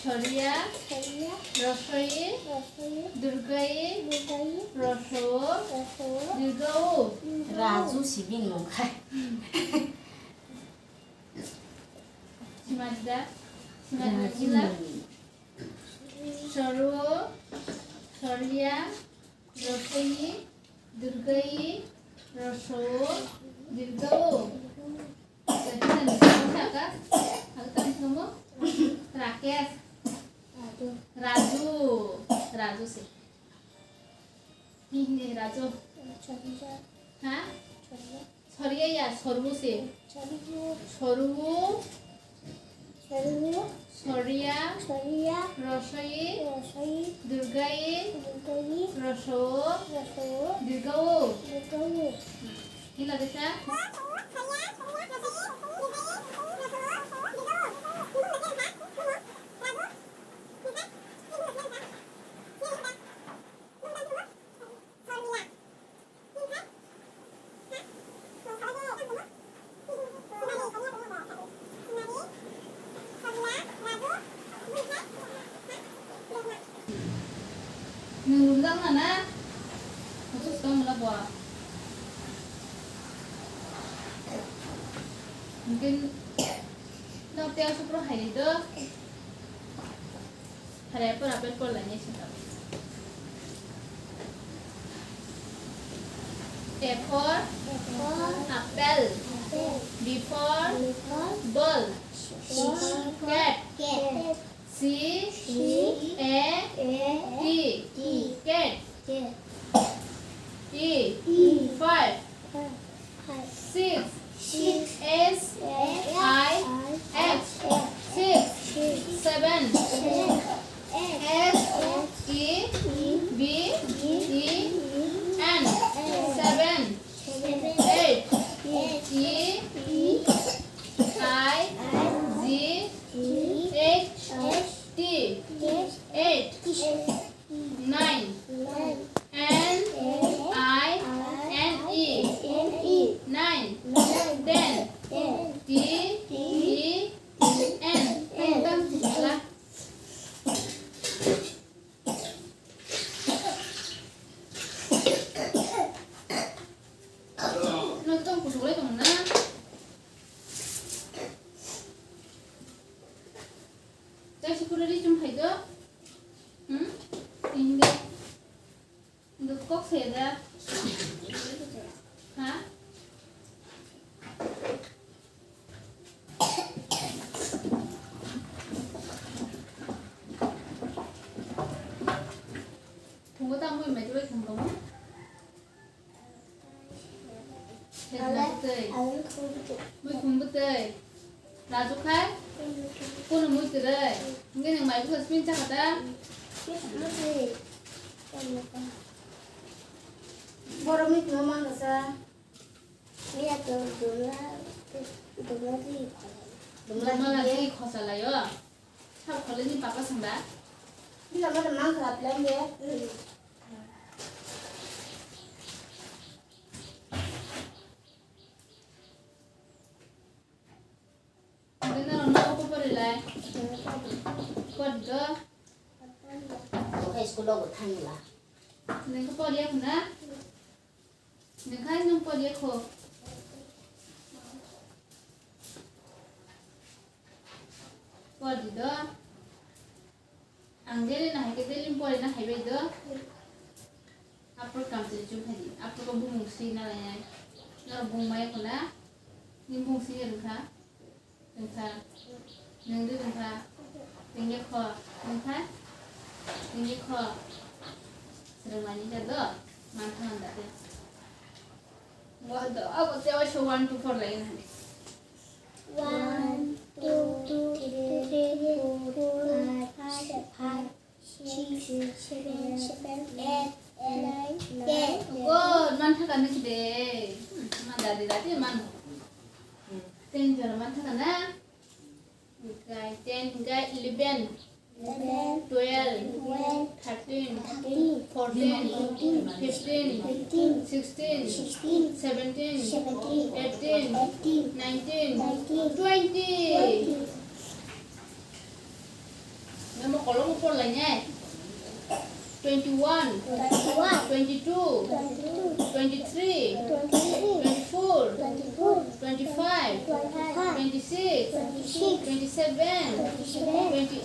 Sharia, Rosoi, Durgai, Roso, Dirgao. Raju sibin lokai. Simadda, Simadda, Sharu, Sharia, Rosoi, Durgai, Roso, Dirgao. Jadi nanti kamu siapa? Aku tadi kamu terakhir Raju sih. Ini Raju. Hah? Sharia ya, Sharu sih. Sharu, Sharia, Rosoi, Durgai, Roso, Dirgao. Gila desa. Ngundang mana? Khusus kamu lah buat. Mungkin nanti aku perlu hari itu hari apa apel polanya sih. A for apple. B for ball. Cat. C A T cat. E 5 6 S I X 6 7 S E B E N 7 8 E I Z H T 8 9 N I N E 9 10 T E N. Tentang lah. Nonton kusuai kemana? Saya syukur dari cuma itu. Ini untuk kok saya. Hah? Tunggu tamu yang maju lagi kamu. Mui khung bút tơi. Raju khai. Cô là mui từ đây. Nghe thằng mày cũng là spin chắc hả ta? Boromit mama kasa. Lihat tuh dulu lagi khosa lah yo. Sao kalau ni papa senda? Bila mana mang kerap lagi ya. Benar orang apa perilai? Kod go. Oke, sekolah gue tanya lah. Neng ko dia kuna. Neng kan nung po dia ko. Kod do. Ang dili na ke dili po na highway do. Apro kam se ju phadi. Apro ko bung si na la. Na bung mai kuna. Ning bung si ka. Neng du ka. Neng ye ko. Neng ka. Neng ye ko. Sering mani jado, mantan anda deh. Wah, aku tiap show 1 2 4 lagi nanti. 1 2 3 4 5 6 7 8 9 10. Oh, mantan kan ni deh. Mantan dadi man. 10 jara mantan kan na. Guys, 10 guys 11. 12, 13, 14, 15, 16, 17, 18, 19, 20. Memo kolong upor lah nya. 21, 22, 23, 24, 25, 26, 27, 28.